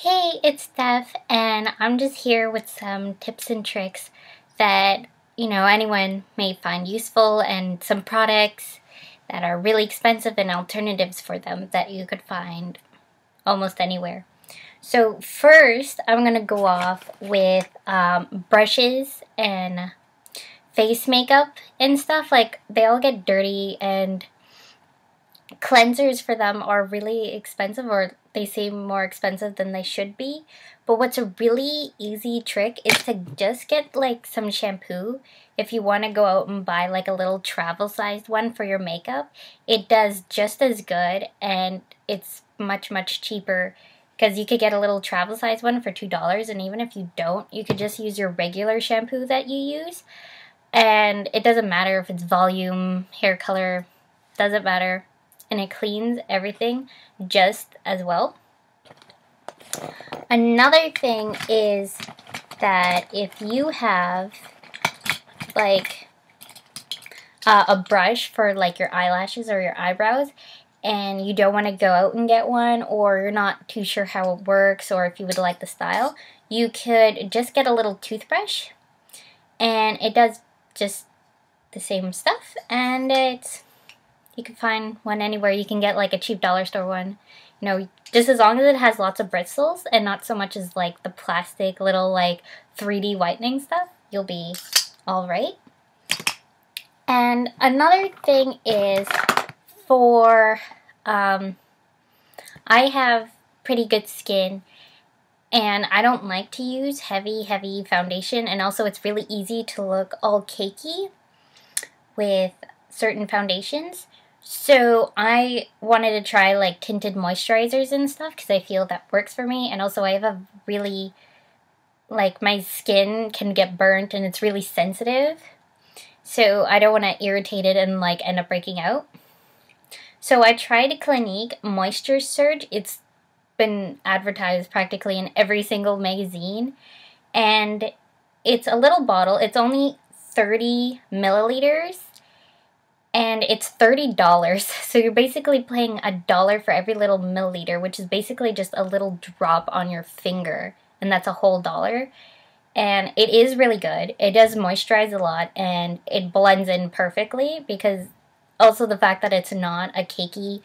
Hey, it's Steph, and I'm just here with some tips and tricks that, anyone may find useful, and some products that are really expensive and alternatives for them that you could find almost anywhere. So first, I'm going to go off with brushes and face makeup and stuff. Like, they all get dirty, and cleansers for them are really expensive, or they seem more expensive than they should be. But what's a really easy trick is to just get like some shampoo. If you want to go out and buy like a little travel sized one for your makeup, it does just as good, and it's much cheaper because you could get a little travel size one for $2, and even if you don't, you could just use your regular shampoo that you use, and it doesn't matter if it's volume, hair color, doesn't matter, and it cleans everything just as well. Another thing is that if you have like a brush for like your eyelashes or your eyebrows, and you don't want to go out and get one, or you're not too sure how it works, or if you would like the style, you could just get a little toothbrush, and it does just the same stuff, and you can find one anywhere. You can get like a cheap dollar store one. Just as long as it has lots of bristles and not so much as like the plastic little like 3D whitening stuff, you'll be all right. And another thing is for, I have pretty good skin, and I don't like to use heavy foundation, and also it's really easy to look all cakey with certain foundations. So I wanted to try like tinted moisturizers and stuff because I feel that works for me. And also I have a really, like, my skin can get burnt and it's really sensitive. So I don't want to irritate it and like end up breaking out. So I tried Clinique Moisture Surge. It's been advertised practically in every single magazine. And it's a little bottle. It's only 30 milliliters. And it's $30, so you're basically paying $1 for every little milliliter, which is basically just a little drop on your finger, and that's a whole dollar. And it is really good. It does moisturize a lot, and it blends in perfectly, because also the fact that it's not a cakey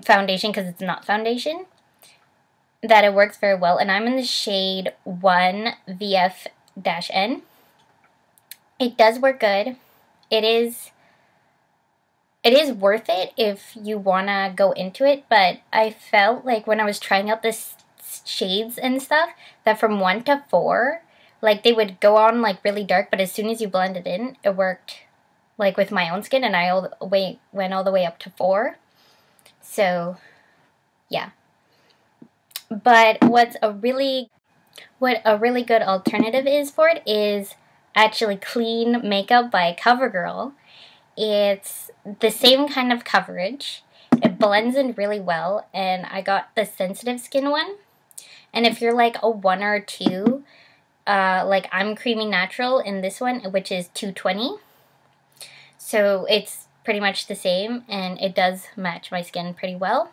foundation, because it's not foundation, that it works very well. And I'm in the shade 1 VF-N. It does work good. It is worth it if you want to go into it, but I felt like when I was trying out this shades and stuff, that from 1 to 4, like, they would go on like really dark, but as soon as you blend it in, it worked like with my own skin, and I went all the way up to 4. So, yeah. But what a really good alternative is for it is actually Clean Makeup by CoverGirl. It's the same kind of coverage. It blends in really well, and I got the sensitive skin one. And if you're like a 1 or 2, like I'm Creamy Natural in this one, which is 220. So it's pretty much the same, and it does match my skin pretty well.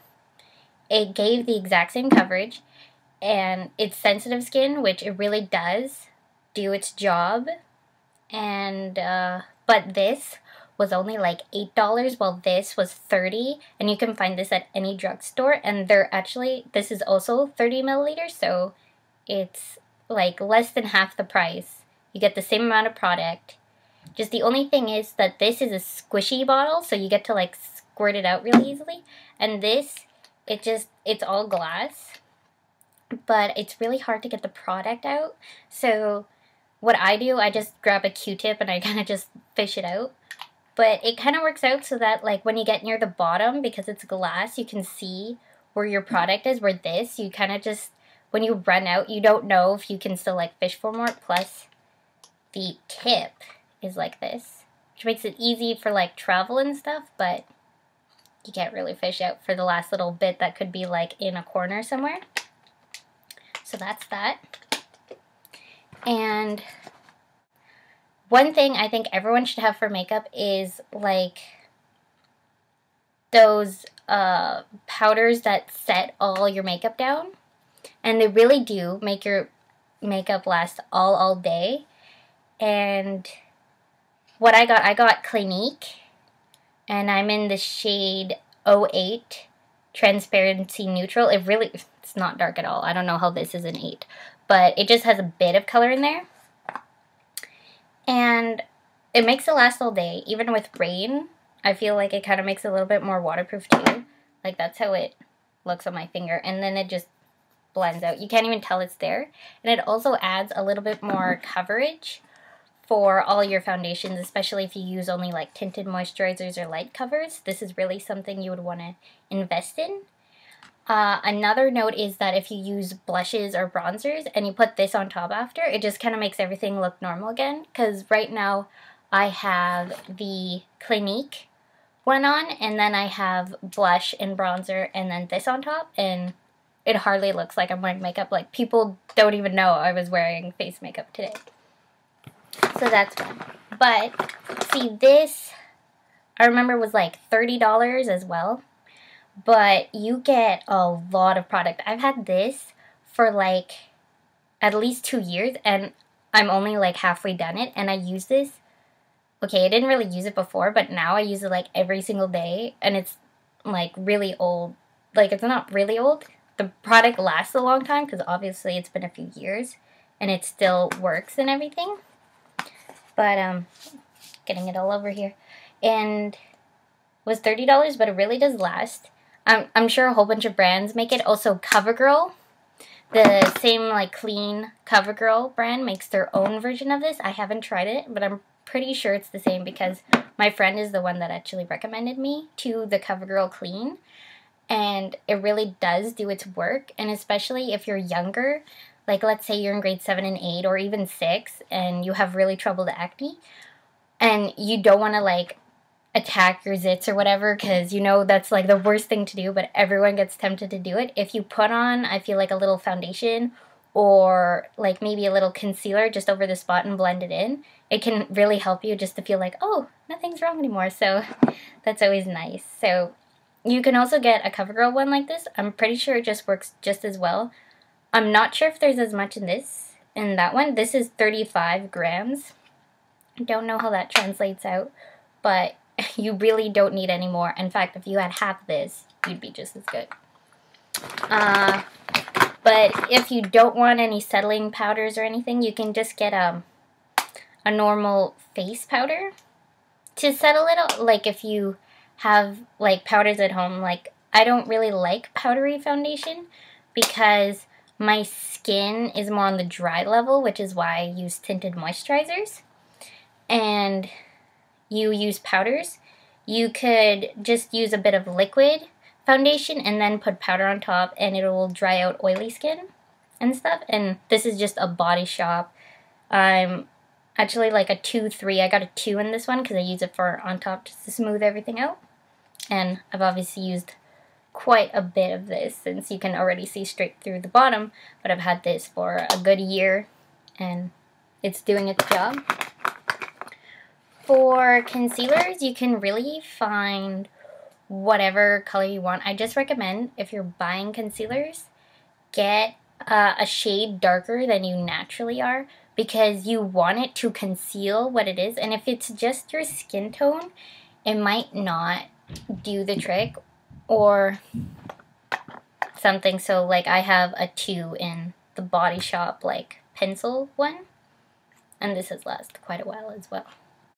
It gave the exact same coverage, and it's sensitive skin, which it really does do its job. And but this was only like $8, while this was $30, and you can find this at any drugstore. And this is also 30 milliliters, so it's like less than half the price. You get the same amount of product. Just the only thing is that this is a squishy bottle, so you get to like squirt it out really easily. And this, it's all glass, but it's really hard to get the product out. So what I do, I just grab a Q-tip and I kind of just fish it out. But it kind of works out so that like when you get near the bottom, because it's glass, you can see where your product is. Where this, you kind of just, when you run out, you don't know if you can still like fish for more. Plus the tip is like this, which makes it easy for like travel and stuff, but you can't really fish out for the last little bit that could be like in a corner somewhere. So that's that. And one thing I think everyone should have for makeup is like those powders that set all your makeup down. And they really do make your makeup last all day. And what I got Clinique, and I'm in the shade 08 Transparency Neutral. It's not dark at all. I don't know how this is an 8, but it just has a bit of color in there. And it makes it last all day. Even with rain, I feel like it kind of makes it a little bit more waterproof too. Like, that's how it looks on my finger. And then it just blends out. You can't even tell it's there. And it also adds a little bit more coverage for all your foundations, especially if you use only like tinted moisturizers or light covers. This is really something you would want to invest in. Another note is that if you use blushes or bronzers and you put this on top after, it just kind of makes everything look normal again. Because right now I have the Clinique one on, and then I have blush and bronzer and then this on top, and it hardly looks like I'm wearing makeup. Like, people don't even know I was wearing face makeup today. So that's fun. But, see, this, I remember, was like $30 as well. But you get a lot of product. I've had this for like at least 2 years, and I'm only like halfway done it. And I use this. Okay, I didn't really use it before, but now I use it like every single day. And it's like really old. Like, it's not really old. The product lasts a long time because obviously it's been a few years. And it still works and everything. But, getting it all over here. And it was $30, but it really does last. I'm sure a whole bunch of brands make it. Also, CoverGirl, the same like clean CoverGirl brand, makes their own version of this. I haven't tried it, but I'm pretty sure it's the same because my friend is the one that actually recommended me to the CoverGirl Clean. And it really does do its work. And especially if you're younger, like let's say you're in grade 7 and 8 or even 6 and you have really troubled acne and you don't want to like attack your zits or whatever, because you know that's like the worst thing to do, but everyone gets tempted to do it. If you put on, I feel like, a little foundation or like maybe a little concealer just over the spot and blend it in, it can really help you just to feel like, oh, nothing's wrong anymore. So that's always nice. So you can also get a CoverGirl one like this. I'm pretty sure it just works just as well. I'm not sure if there's as much in that one. This is 35 grams. I don't know how that translates out, but you really don't need any more. In fact, if you had half this, you'd be just as good. But if you don't want any settling powders or anything, you can just get a normal face powder to settle it. Like, if you have like powders at home, like I don't really like powdery foundation because my skin is more on the dry level, which is why I use tinted moisturizers. And you use powders, you could just use a bit of liquid foundation and then put powder on top, and it will dry out oily skin and stuff. And this is just a Body Shop. I'm actually like a 2-3. I got a 2 in this one because I use it for on top just to smooth everything out. And I've obviously used quite a bit of this since you can already see straight through the bottom, but I've had this for a good year and it's doing its job. For concealers, you can really find whatever color you want. I just recommend, if you're buying concealers, get a shade darker than you naturally are, because you want it to conceal what it is. And if it's just your skin tone, it might not do the trick or something. So like I have a 2 in the Body Shop like pencil one, and this has lasted quite a while as well.